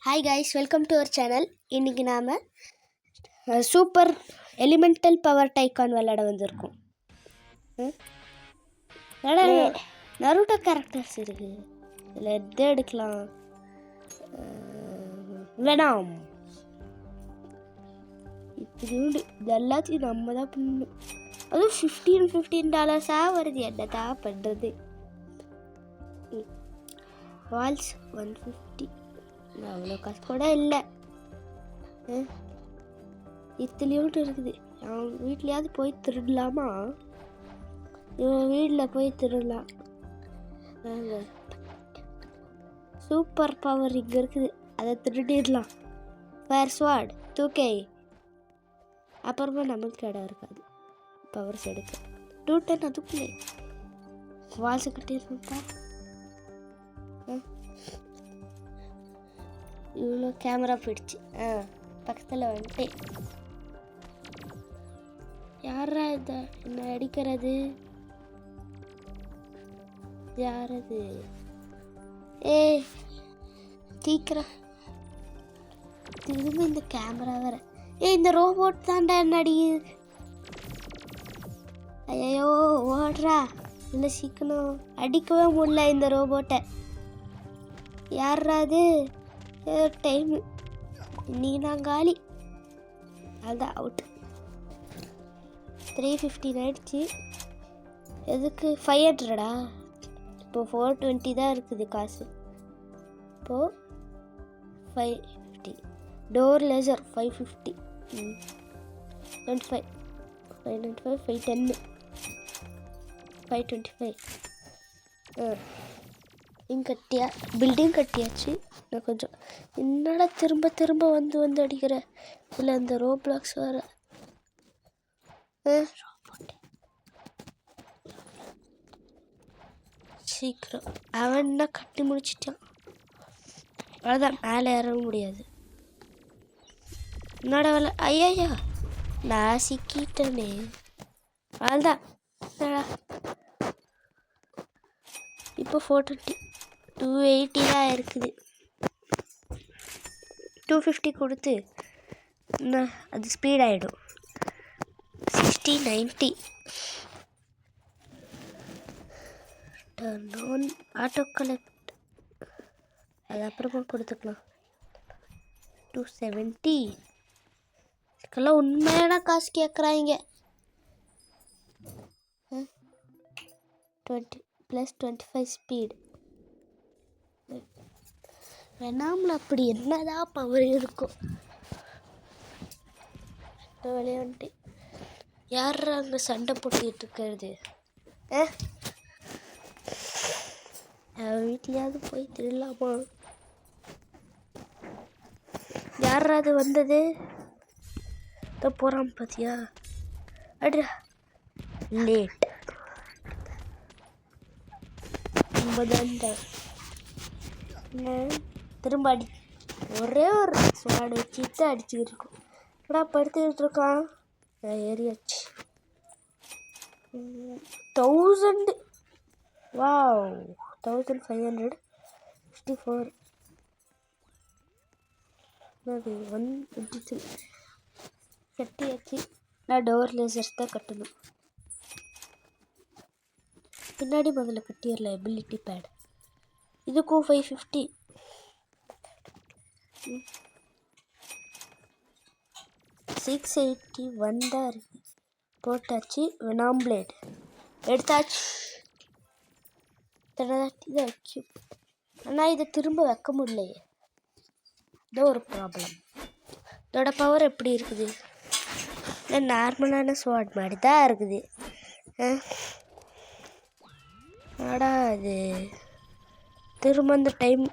Hi guys, welcome to our channel. இன்றைக்கி நாம் super elemental power டைக்கான் விளையாட வந்திருக்கோம். நருட்டோ கேரக்டர்ஸ் இருக்குது. இதில் எது எடுக்கலாம்? வெனாம். இப்படி உண்டு. இது எல்லாத்தையும் நம்ம தான் பண்ணணும். அதுவும் $15 வருது. என்ன தான் பண்ணுறது? வால்ஸ் 150. அவ்வளோ காசு கூட இல்லை. இத்துலேயோட்டு இருக்குது. அவன் வீட்லையாவது போய் திருடலாமா? இவன் வீட்டில் போய் திருடலாம். சூப்பர் பவர் இங்கே இருக்குது, அதை திருடிடலாம். ஃபயர் ஸ்வாட் தூக்கே. அப்புறமா நம்மளுக்கு இடம் இருக்காது பவர்ஸ் எடுக்க. 210 அதுக்குள்ளே வால்ஸு கட்டியிருப்பா. இவ்வளோ கேமரா போயிடுச்சு. பக்கத்தில் வந்துட்டு யாரா இத என்ன அடிக்கிறது? யாரது? சீக்கிரம் திரும்ப இந்த கேமரா வேற. இந்த ரோபோட் தாண்டா என்ன அடிக்குது. ஐயோ ஓடுறா. இல்லை சீக்கிரம் அடிக்கவே முடியல இந்த ரோபோட்டை. யாராது? ஏதோ டைமு இன்னைக்கு நான் காலி. அதுதான் அவுட். 315 ஆயிடுச்சு. எதுக்கு 500? இப்போ 420 தான் இருக்குது காசு. இப்போது 550. Door laser 550. 25 595 510 525. இங்கே கட்டியா பில்டிங் கட்டியாச்சு. நான் கொஞ்சம் என்னடா திரும்ப திரும்ப வந்து அடிக்கிற. இல்லை அந்த ரோப்ளாக்ஸ் வேறு. சீக்கிரம் அவன் என்ன கட்டி முடிச்சிட்டான். அவ்வளோதான், மேலே ஏற முடியாது. என்னடா வேலை? ஐயா நான் சிக்கிட்டேனே. அவ்வளோதான். இப்போ 420 280 தான் இருக்குது. 250 கொடுத்து அது ஸ்பீட் ஆகிடும். 60 90. Turn on auto collect. அது அப்புறமா கொடுத்துக்கலாம். 270. இதுக்கெல்லாம் உண்மையான காசு கேட்குறாங்க. 20 + 25 ஸ்பீட். வெனாமில் அப்படி என்னதான் பவர் இருக்கும்? விளையாண்டு யார் அங்கே சண்டை போட்டுக்கிட்டு இருக்கிறது? வீட்லையாவது போய் திருடலாமா? யாராவது வந்தது? போகிறான் பார்த்தியா? அடி லேட். தான்டா திரும்ப அடி. ஒரே ஒரு ஸ்வாட் வச்சுட்டு அடிச்சுக்கிட்டு இருக்கோம். எப்படா படுத்துக்கிட்டு இருக்கான்? ஏறியாச்சு. 1000. வாவ், 1554. 153 கட்டியாச்சு. நான் டோர் லேசர்ஸ் தான் கட்டணும். பின்னாடி முதல்ல கட்டிடல. எபிலிட்டி பேட் இதுக்கும் 550. 681 தான் இருக்கு. போட்டாச்சு. வெனாம் பிளேட் எடுத்தாச்சு. இதை ஆனால் இதை திரும்ப வைக்க முடியலையே. இதோ ஒரு ப்ராப்ளம். இதோட பவர் எப்படி இருக்குது? இல்லை நார்மலான ஸ்வாட் மாதிரி தான் இருக்குது. ஆடா அது திரும்ப அந்த டைம்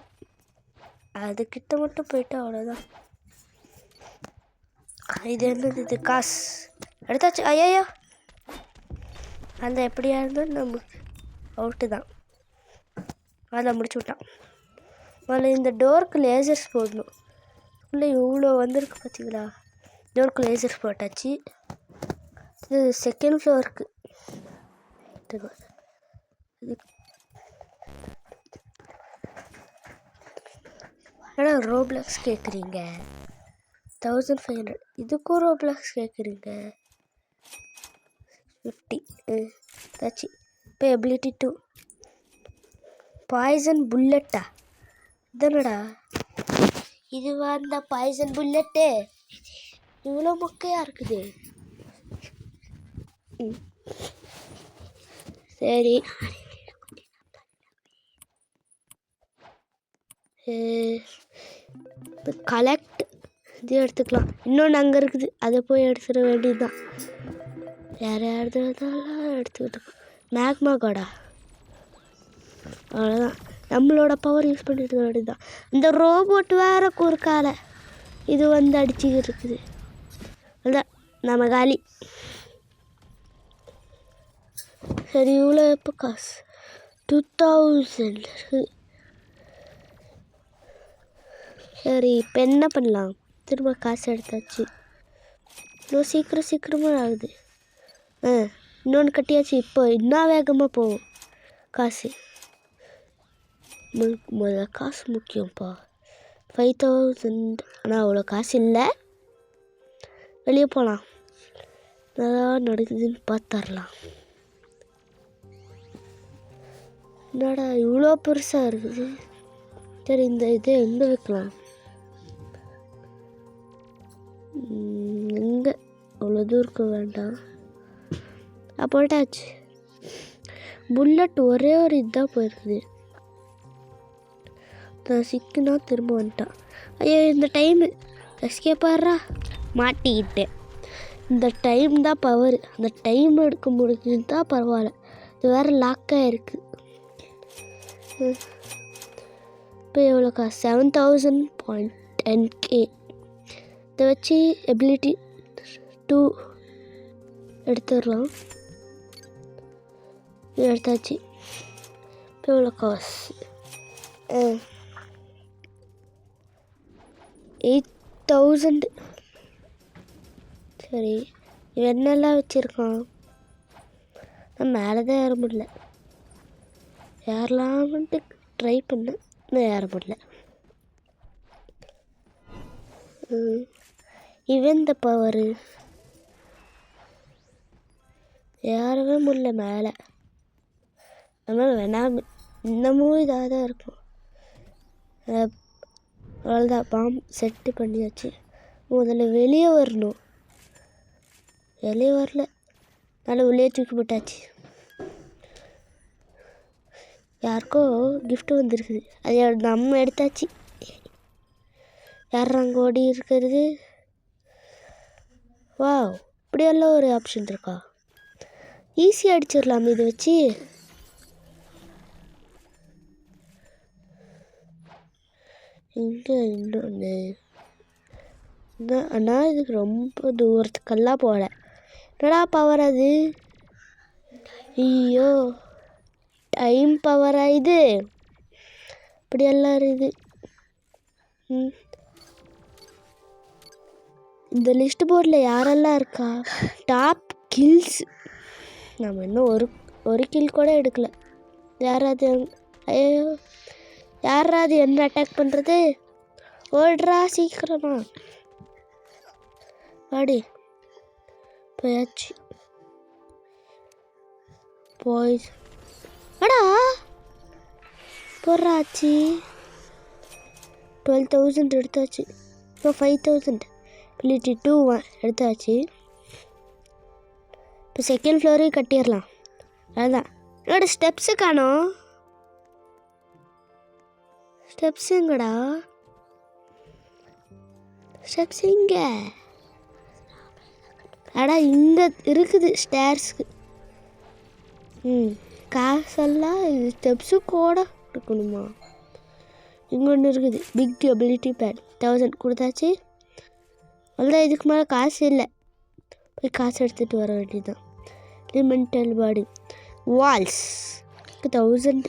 அதுக்கிட்ட மட்டும் போயிட்டு அவ்வளோதான். இது என்னது? இது காசு எடுத்தாச்சு. ஐயா அந்த எப்படியா இருந்தாலும் நமக்கு அவுட்டு தான். அதை முடிச்சு விட்டான். அதில் இந்த டோருக்கு லேசர்ஸ் போடணும். இல்லை இவ்வளோ வந்திருக்கு பார்த்தீங்களா? டோருக்கு லேசர்ஸ் போட்டாச்சு. இது செகண்ட் ஃப்ளோருக்கு. ஆனால் ரோப்ளக்ஸ் கேட்குறீங்க 1500. இதுக்கும் ரோப்ளக்ஸ் கேட்குறீங்க 50. தாச்சு. இப்போ எபிலிட்டி 2 பாய்சன் புல்லட்டா? இதனடா இதுவா அந்த பாய்சன் புல்லட்டு? இவ்வளோ மொக்கையாக இருக்குது. சரி இப்போ கலெக்ட் இது எடுத்துக்கலாம். இன்னொன்று அங்கே இருக்குது, அதை போய் எடுத்துட வேண்டியது தான். யார் யாருதெல்லாம் எடுத்துக்கிட்டு மேக்மா காடா? அவ்வளோதான், நம்மளோட பவர் யூஸ் பண்ணிட்டு வேண்டியது தான். இந்த ரோபோட் வேறு குறுக்கால இது வந்து அடிச்சுக்கிட்டு இருக்குது. அதான் நம்ம காலி. சரி இவ்வளோ எப்போ காசு 2000. சரி இப்போ என்ன பண்ணலாம்? திரும்ப காசு எடுத்தாச்சு. இன்னும் சீக்கிரமாக ஆகுது. இன்னொன்று கட்டியாச்சு. இப்போ இன்னும் வேகமாக போகும் காசு. முதல்ல காசு முக்கியம்ப்பா. 5000. ஆனால் அவ்வளோ காசு இல்லை. வெளியே போகலாம், நல்லா நடக்குதுன்னு பார்த்துடலாம். என்னடா இவ்வளோ பெருசாக இருக்குது? சரி இந்த இதை எங்கே வைக்கலாம்? எங்கே அவ்வளோ தூரம் வேண்டாம். போட்டாச்சு. புல்லட் ஒரே ஒரு இதுதான் போயிருக்குது. நான் சிக்குனா திரும்ப வந்துட்டான். ஐயோ இந்த டைமு எஸ்கேப்பாடுறா, மாட்டிக்கிட்டேன். இந்த டைம் தான் பவர். அந்த டைம் எடுக்க முடிஞ்சது தான் பரவாயில்ல. இது வேறு லாக்காக இருக்குது. இப்போ எவ்வளோ காசு? 7000.10K. இதை வச்சு எபிலிட்டி 2 எடுத்துடலாம். இது எடுத்தாச்சு. இப்போ எவ்வளோ காசு? 8000. சரி என்னெல்லாம் வச்சுருக்கான்? நான் மேலே தான் ஏற முடியல. ஏறலாம்ட்டு ட்ரை பண்ணேன், இன்னும் ஏற முடியல. இவன் இந்த பவரு ஏறவே முடியல மேலே. அதனால் வேணாம், இன்னமும் இதாக தான் இருக்கும். அவ்வளோதான், பாம்பு செட்டு பண்ணியாச்சு. முதல்ல வெளியே வரணும். வெளியே வரல, அதனால் உள்ளே தூக்கி போட்டாச்சு. யாருக்கோ கிஃப்ட் வந்துருக்குது, அது நம்ம எடுத்தாச்சு. யார் அங்கே ஓடி இருக்கிறது? வா, இப்படியெல்லாம் ஒரு ஆப்ஷன் இருக்கா? ஈஸியாக அடிச்சிடலாம் இதை வச்சு. இங்கே இன்னொன்று ஆனால் இதுக்கு ரொம்ப தூரத்துக்கெல்லாம் போகல. என்னடா பவர் அது? ஐயோ டைம் பவரா இது? இப்படியெல்லாம் இருக்குது. இந்த லிஸ்ட் போர்டில் யாரெல்லாம் இருக்கா? Top kills. நம்ம இன்னும் ஒரு கில் கூட எடுக்கல. யாராவது ஐயோ யாராவது என்ன அட்டாக் பண்ணுறது? ஓடுறா சீக்கிரமா, வாடி. போயாச்சு. அடா போடுறாச்சு. 12,000 எடுத்தாச்சு. இப்போ 5000 எபிலிட்டி 2 எடுத்தாச்சு. இப்போ செகண்ட் ஃப்ளோரையும் கட்டிடலாம். அதுதான் என்னோட ஸ்டெப்ஸு காணோம். ஸ்டெப்ஸ் எங்கடா? ஸ்டெப்ஸ் இங்க. அடா இங்கே இருக்குது ஸ்டேர்ஸ்க்கு. காசெல்லாம் ஸ்டெப்ஸு கூட இருக்கணுமா? இங்கே ஒன்று இருக்குது, பிக் எபிலிட்டி பேட் 1000 கொடுத்தாச்சு. அவ்வளோதான், இதுக்கு மேலே காசு இல்லை. போய் காசு எடுத்துகிட்டு வர வேண்டியதுதான். எலிமெண்டல் பாடி வால்ஸ் 1000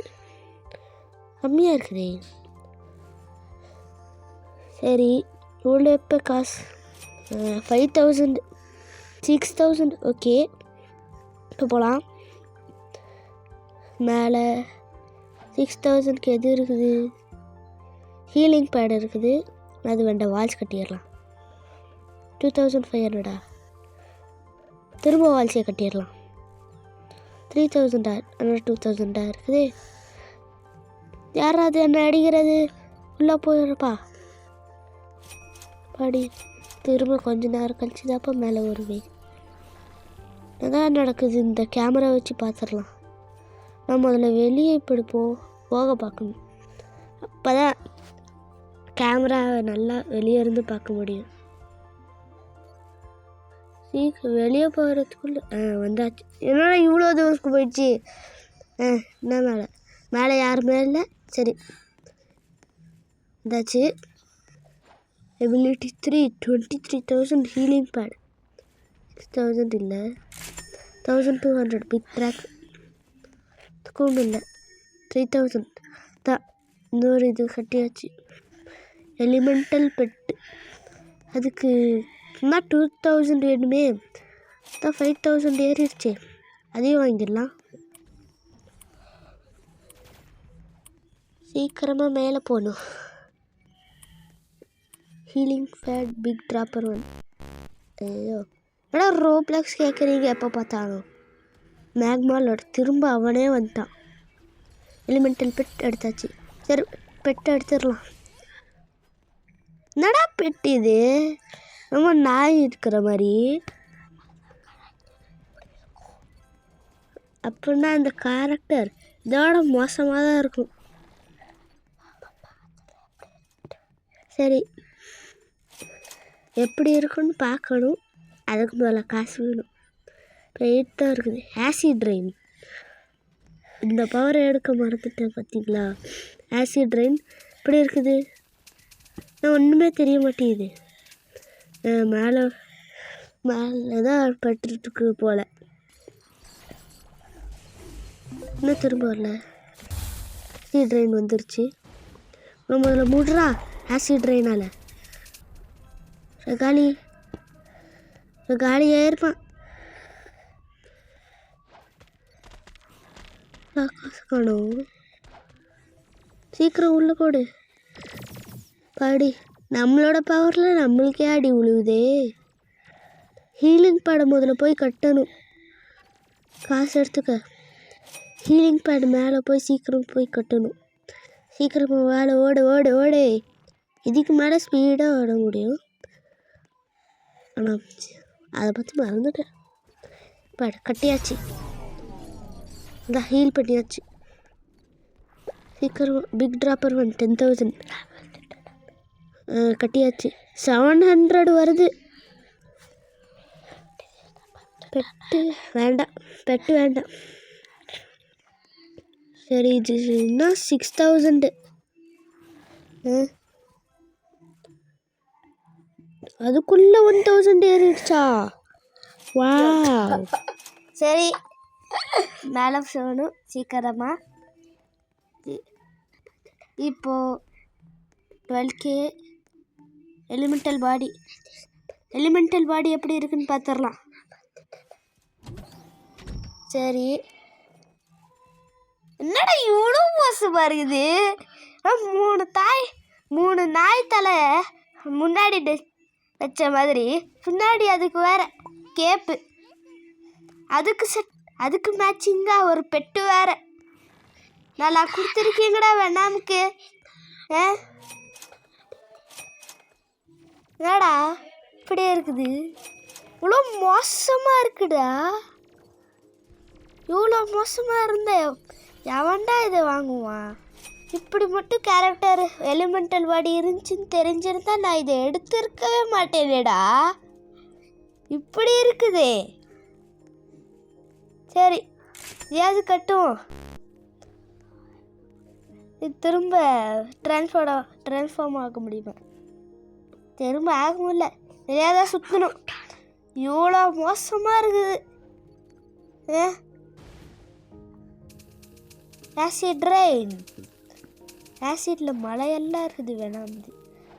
கம்மியாக இருக்குதே. சரி இவ்வளோ எப்போ காசு? 5000 6000. ஓகே இப்போ போகலாம். மேலே 6000க்கு எது இருக்குது? ஹீலிங் பேட் இருக்குது, அது வேண்டாம், வால்ஸ் கட்டிடலாம். 2500 திரும்ப வால்ஸே கட்டிடலாம். 3000 ஆனால் 2000 இருக்குது. யாராவது என்ன அடிக்கிறது? உள்ளே போயிடுப்பா பாடி. திரும்ப கொஞ்ச நேரம் கழிச்சு தான்ப்பா மேலே வருவேன். அதான் நடக்குது. இந்த கேமரா வச்சு பார்த்துடலாம். நம்ம அதில் வெளியே இப்படி போக பார்க்கணும். அப்போ தான் கேமராவை நல்லா வெளியே இருந்து பார்க்க முடியும். சீக்கிரம் வெளியே போகிறதுக்குள்ளே வந்தாச்சு. என்னடா இவ்வளோ தூரத்துக்கு போயிடுச்சு? என்ன மேலே யாருமே இல்லை. சரி வந்தாச்சு. Ability 3 23,000 healing bad. 6,000 இல்லை, 1200 பிக் ட்ராக் ஒன்றும் இல்லை. 3000 தான். இன்னொரு இது கட்டியாச்சு. எலிமெண்டல் பெட்டு, அதுக்கு இன்னும் 2000 வேணுமே. தான் 5000 ஏறிடுச்சு. அதையும் வாங்கிடலாம். சீக்கிரமாக மேலே போகணும். Healing fat pick dropper 1. ஐயோ ஏன்னா ரோப்ளாக்ஸ் கேட்குறீங்க எப்போ பார்த்தாலும். மேக்மாலோட திரும்ப அவனே வந்துட்டான். எலிமெண்டல் பெட் எடுத்தாச்சு. சரி பெட் எடுத்துடலாம். என்னடா பெட் இது? ரொம்ப நாய் இருக்கிற மாதிரி. அப்படின்னா அந்த கேரக்டர் இதோட மோசமாக தான் இருக்கும். சரி எப்படி இருக்குன்னு பார்க்கணும். அதுக்கு மேலே காசு வேணும். இப்போ 8 தான் இருக்குது. ஆசிட் ரெயின், இந்த பவரை எடுக்க மறந்துட்டேன் பார்த்தீங்களா? ஆசிட் ரெயின் இப்படி இருக்குது. ஒன்றுமே தெரிய மாட்டேங்குது. மேலே தான் பட்டுருக்கு போல். இன்னும் திரும்ப வரல. ஆசிட் ரெயின் வந்துருச்சு. முதல்ல மூடுறா ஆசிட் ரெயினால். காலியாக இருப்பான். காசு காணும். சீக்கிரம் உள்ளே போடு பாடி. நம்மளோட பவரில் நம்மளுக்கே அடி விழுவுதே. ஹீலிங் பேடை முதல்ல போய் கட்டணும். காசு எடுத்துக்க. ஹீலிங் பேடு மேலே போய் சீக்கிரம் போய் கட்டணும். சீக்கிரமாக வேலை ஓடு ஓடு ஓடு. இதுக்கு மேலே ஸ்பீடாக ஓட முடியும். ஆனால் அதை பற்றி மறந்துட்டேன். பேடு கட்டியாச்சு. இந்த ஹீல் பண்ணியாச்சு. சீக்கிரம் பிக் ட்ராப்பர் 1 10,000 கட்டியாச்சு. 700 வருது. பெட்டு வேண்டாம், பெட்டு வேண்டாம். சரி இது இன்னும் 6,000. அதுக்குள்ளே 1,000 ஏறிடுச்சா? வா சரி மேலே சொல்லணும் சீக்கிரமாக. இப்போது 12K எலிமெண்டல் பாடி எப்படி இருக்குன்னு பார்த்துடலாம். சரி என்னடா இவ்வளோ மோசமாக இருக்குது? 3 நாய் தலை முன்னாடி வச்ச மாதிரி, பின்னாடி அதுக்கு வேற கேப்பு, அதுக்கு மேட்சிங்காக ஒரு பெட்டு வேற. நல்லா கொடுத்துருக்கீங்கடா வேணாமுக்கு. என்னடா இப்படியே இருக்குது? இவ்வளோ மோசமாக இருக்குடா. இவ்வளோ மோசமாக இருந்தேன். எவன்டா இதை வாங்குவான்? இப்படி மட்டும் கேரக்டர் எலிமெண்டல் பாடி இருந்துச்சுன்னு தெரிஞ்சிருந்தா நான் இதை எடுத்திருக்கவே மாட்டேனேடா. இப்படி இருக்குதே. சரி ஏது கட்டும். இது திரும்ப ட்ரான்ஸ்ஃபார்ம் ஆக முடியுமா? திரும்ப ஆக முடியல. நிறையா தான் சுற்றணும். இவ்வளோ மோசமாக இருக்குது. ஆசிட் ரெயின், ஆசிட்டில் மழையெல்லாம் இருக்குது. வேணாம்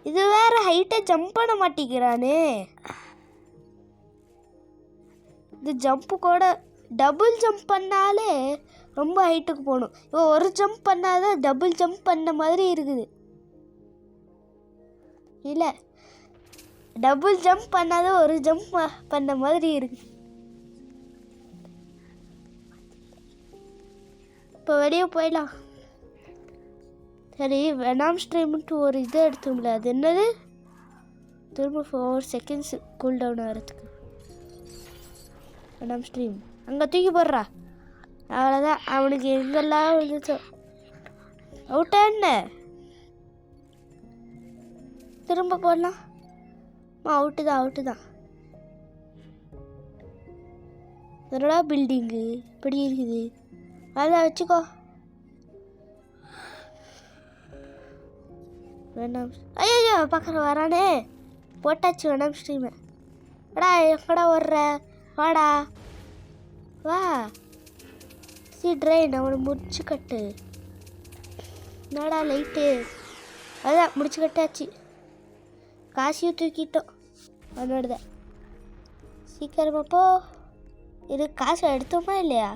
இது வேறு ஹைட்டாக ஜம்ப் பண்ண மாட்டேங்கிறானே. இது ஜம்ப்பு கூட டபுள் ஜம்ப் பண்ணாலே ரொம்ப ஹைட்டுக்கு போகணும். இப்போ ஒரு ஜம்ப் பண்ணாதான் டபுள் ஜம்ப் பண்ண மாதிரி இருக்குது. இல்லை, டபுள் ஜம்ப் பண்ணாத ஒரு ஜம்ப் பண்ண மாதிரி இருக்கு. இப்போ வெளியே போயிடலாம். சரி, வெனாம் ஸ்ட்ரீம்ட்டு ஒரு இது எடுத்தோம்ல, அது என்னது? திரும்ப 4 seconds கூல் டவுன் ஆகிறதுக்கு. வெனாம் ஸ்ட்ரீம் அங்கே தூக்கி போடுறா. அவ்வளோதான், அவனுக்கு எங்கெல்லாம் விழுந்துச்சோ. அவுட்டா என்ன? திரும்ப போடலாம். அவுட்டு தான். என்னடா பில்டிங்கு இப்படி இருக்குது? அதான் வச்சுக்கோ. வேணாம். ஐயோ பக்கம் வரானே. போட்டாச்சு வேணாம் ஸ்ட்ரீமு. எடா எங்கடா வர்ற? வாடா வா. ட்ரெயின் அவனை முடிச்சு கட்டு. என்னடா லைட்டு? அதான் முடிச்சு கட்டாச்சு. காசையும் தூக்கிட்டோம் அவனோடதான். சீக்கிரமா போ. இது காசை எடுத்தோமா இல்லையா?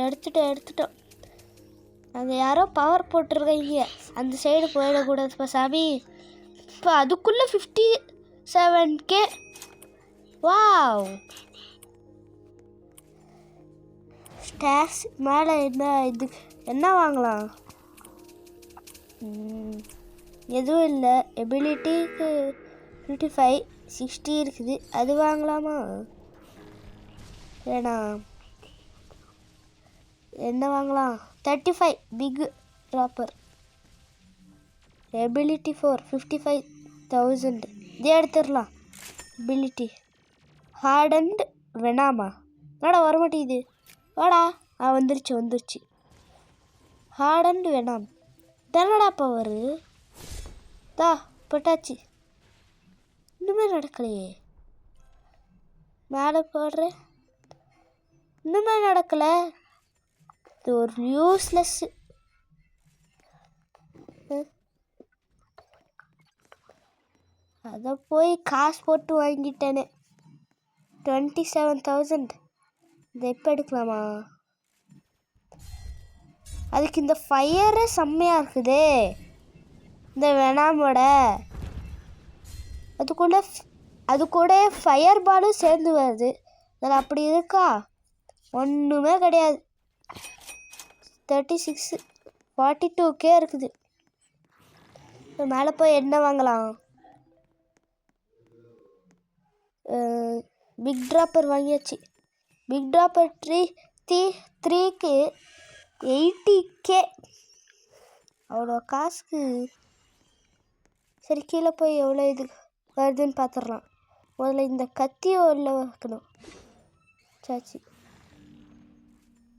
எடுத்துட்டோம். அங்கே யாரோ பவர் போட்டிருக்கீங்க, அந்த சைடு போயிடக்கூடாதுப்பா சாமி. இப்போ அதுக்குள்ளே 57K. வாவ். ஸ்டார்ஸ் மேலே என்ன வாங்கலாம்? எதுவும் இல்லை. எபிலிட்டிக்கு 55 60 இருக்குது, அது வாங்கலாமா? வேணாம். என்ன வாங்கலாம்? 35 பிக் ட்ராப்பர். எபிலிட்டி 4 55,000, இதே எடுத்துடலாம். Ability hardened வெனாமா? என்னடா வரமாட்டேங்குது? வாடா. வந்துருச்சு. ஹார்டன்ட் வெனாம் தானடா பவர். தா போட்டாச்சு. இன்னுமே நடக்கலையே. மேலே போடுறேன், இன்னுமே நடக்கலை. இது ஒரு யூஸ்லெஸ். அதை போய் காசு போட்டு வாங்கிட்டேனே. 27,000. இதை எப்போ எடுக்கலாமா? அதுக்கு இந்த ஃபயரே செம்மையாக இருக்குதே, இந்த வெனாமோட. அது கூட ஃபயர் பாலும் சேர்ந்து வருது. அதில் அப்படி இருக்கா? ஒன்றுமே கிடையாது. 36 42K இருக்குது. மேலே போய் என்ன வாங்கலாம்? பிக் ட்ராப்பர் வாங்கியாச்சு. பிக் ட்ராப்பர் 3க்கு 80K. அவ்வளோ காசுக்கு. சரி, கீழே போய் எவ்வளோ இது வருதுன்னு பார்த்துடலாம். முதல்ல இந்த கத்தியை உள்ள வைக்கணும். சாச்சி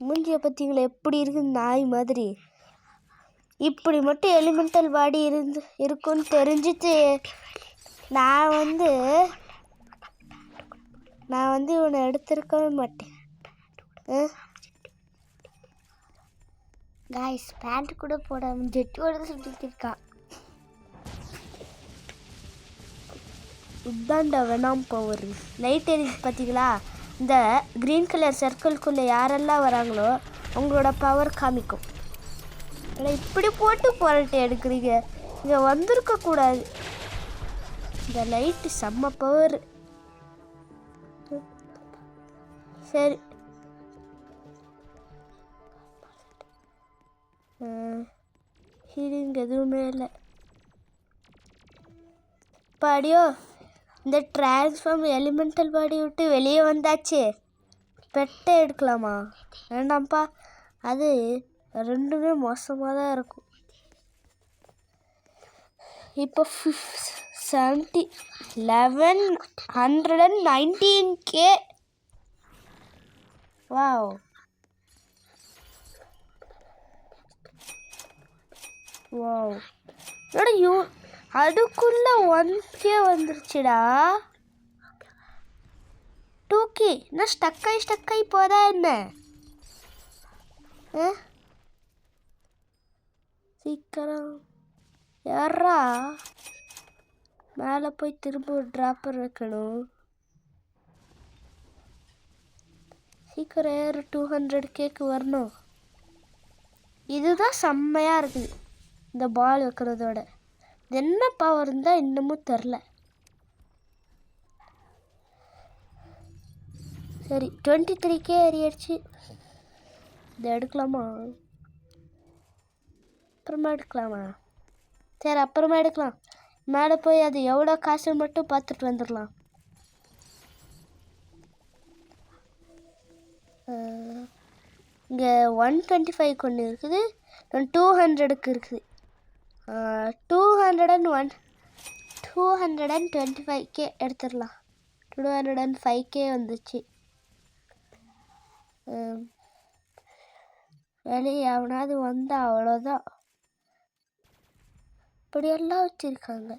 மூஞ்சியை பார்த்தீங்களா எப்படி இருக்குது? நாய் மாதிரி. இப்படி மட்டும் எலிமெண்டல் பாடி இருக்குன்னு தெரிஞ்சுட்டு நான் வந்து இவனை எடுத்திருக்கவே மாட்டேன். காய்ஸ், பேண்ட் கூட போடாம ஜெட்டியோட சுற்றிட்டு இருக்கா. இதுதான்டா வெனாம் பவர். லைட் எரிஞ்சு பார்த்தீங்களா? இந்த க்ரீன் கலர் சர்க்கிள்குள்ளே யாரெல்லாம் வராங்களோ அவங்களோட பவர் காமிக்கும். ஆனால் இப்படி போட்டு புரட்டி எடுக்கிறீங்க, இங்கே வந்திருக்கக்கூடாது. இந்த லைட்டு செம்ம பவர். சரி, ஹீலிங் எதுவுமே இல்லை. பாடியோ இந்த டிரான்ஸ்ஃபார்ம் எலிமெண்டல் பாடி விட்டு வெளியே வந்தாச்சு. பெட்டை எடுக்கலாமா? வேண்டாம்ப்பா, அது ரெண்டுமே மோசமாக தான் இருக்கும். இப்போ 1119K. வாவ். அதுக்குள்ள 1K வந்துருச்சுடா. 2K. இன்னும் ஸ்டக்காகி போதா என்ன? சீக்கிரம் யாரா மேலே போய் திரும்ப ஒரு ட்ராப்பர் வைக்கணும். சீக்கிரம் 200Kக்கு வரணும். இதுதான் செம்மையாக இருக்குது. இந்த பால் வைக்கிறதோட. இது என்ன பவர் இருந்தால் இன்னமும் தெரில. சரி 23K ஏறிடுச்சு. இதை எடுக்கலாமா? அப்புறமா எடுக்கலாமா? சரி அப்புறமா எடுக்கலாம். மேலே போய் அது எவ்வளோ காசு மட்டும் பார்த்துட்டு வந்துடலாம். இங்கே 125 ஒன்று இருக்குது, 200க்கு இருக்குது. 225K எடுத்துடலாம். 205K வந்துச்சு. வெளியே எவனாவது வந்தால் அவ்வளோதான். இப்படியெல்லாம் வச்சுருக்காங்க.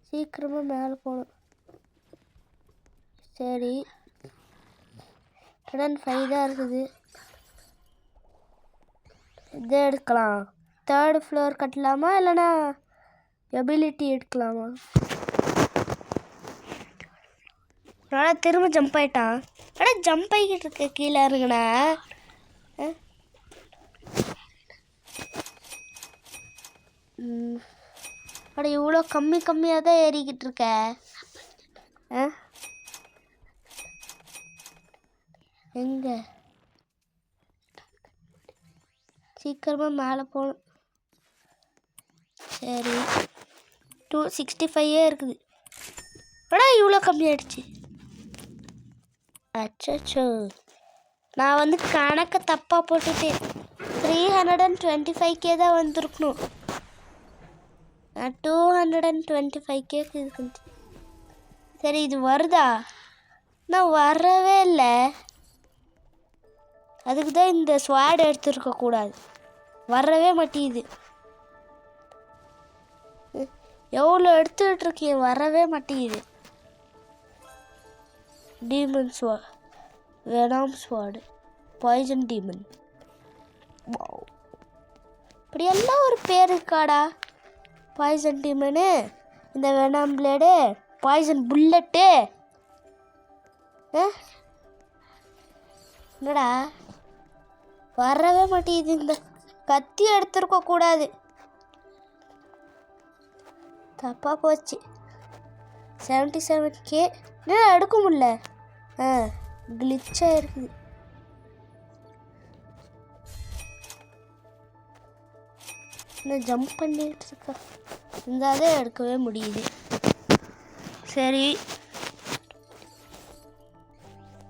சீக்கிரமாக மேலே போகணும். சரி 105 தான் இருக்குது. இதை எடுக்கலாம். 3rd ஃப்ளோர் கட்டலாமா இல்லைனா எபிலிட்டி எடுக்கலாமா? ஆனால் திரும்ப ஜம்ப் ஆகிட்டான். ஆனால் ஜம்ப் ஆகிக்கிட்டு இருக்க கீழே இருங்கண்ணா. அட இவ்வளோ கம்மியாக தான் ஏறிக்கிட்டு இருக்க. எங்கே சீக்கிரமாக மேலே போகணும். சரி 265 இருக்குது. ஆனால் இவ்வளோ கம்மியாயிடுச்சு. அச்சோ, நான் வந்து கணக்கை தப்பாக போட்டுட்டேன். 325K தான் வந்திருக்கணும். 225K இருக்குது. சரி இது வருதா? நான் வரவே இல்லை. அதுக்கு தான் இந்த ஸ்வாட் எடுத்துருக்கக்கூடாது. வரவே மாட்டேங்குது. எவ்வளோ எடுத்துக்கிட்டு இருக்கேன், வரவே மாட்டேங்குது. டீமன் ஸ்வாட், வெனாம் ஸ்வாடு, பாய்சன் டீமன். இப்படியெல்லாம் ஒரு பேர் இருக்காடா. பாய்சன் டீமனு, இந்த வெனாம் பிளேடு, பாய்சன் புல்லட்டு. என்னடா வரவே மாட்டேங்குது. இந்த கத்தி எடுத்துருக்கக்கூடாது. தப்பாக போச்சு. 77K என்ன எடுக்க முடியல. கிளிச்சாக இருக்குது. இன்னும் ஜம்ப் பண்ணிட்டு இருக்கா. இருந்தாலே எடுக்கவே முடியுது. சரி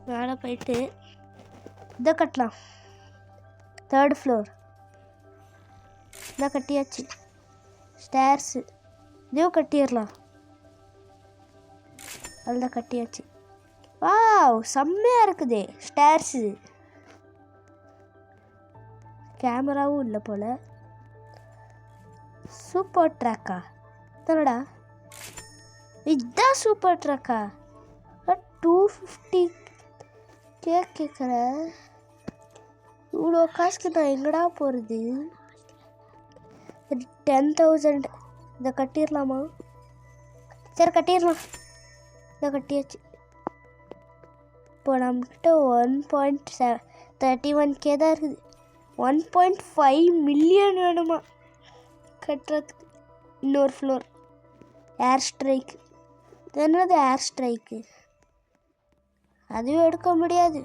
மேலே போயிட்டு இதை கட்டலாம். 3rd ஃப்ளோர் இதை கட்டியாச்சு. ஸ்டேர்ஸு இதையும் கட்டிடலாம். அதுதான் கட்டியாச்சு. வாவ் செம்மையாக இருக்குதே ஸ்டேர்ஸு. கேமராவும் இல்லை போல். சூப்பர் ட்ராக்கா தானடா? இதுதான் சூப்பர் ட்ராக்கா? 250K கேட்குற. இவ்வளோ காசுக்கு நான் எங்கடா போகிறது? 10,000 இதை கட்டிடலாமா? சரி கட்டிடலாம். இதை கட்டியாச்சு. இப்போ நம்மக்கிட்ட 1.31K தான் இருக்குது. 1.5 மில்லியன் வேணுமா கட்டுறதுக்கு? இன்னொரு ஃப்ளோர் ஏர் ஸ்ட்ரைக்கு. இது என்னது ஏர் ஸ்ட்ரைக்கு? அதுவும் எடுக்க முடியாது.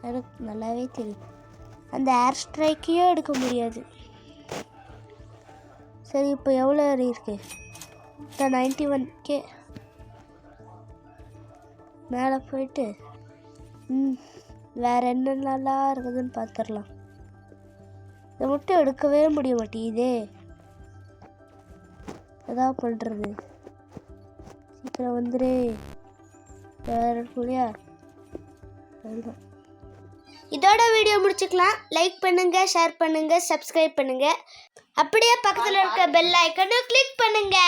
எனக்கு நல்லாவே தெரியும். அந்த ஏர் ஸ்ட்ரைக்கையும் எடுக்க முடியாது. சரி இப்போ எவ்வளோ இருக்கு? 91K. மேலே போயிட்டு வேறு என்னென்னலாம் இருக்குதுன்னு பார்த்துடலாம். இதை மட்டும் எடுக்கவே முடிய மாட்டேங்குதே. எதாவது பண்ணுறது. சீக்கிரம் வந்துடு. வேறு இருக்குல்லையா? அதுதான். இதோட வீடியோ முடிச்சுக்கலாம். லைக் பண்ணுங்க, ஷேர் பண்ணுங்க, சப்ஸ்கிரைப் பண்ணுங்க. அப்படியே பக்கத்தில் இருக்க பெல் ஐக்கனை கிளிக் பண்ணுங்க.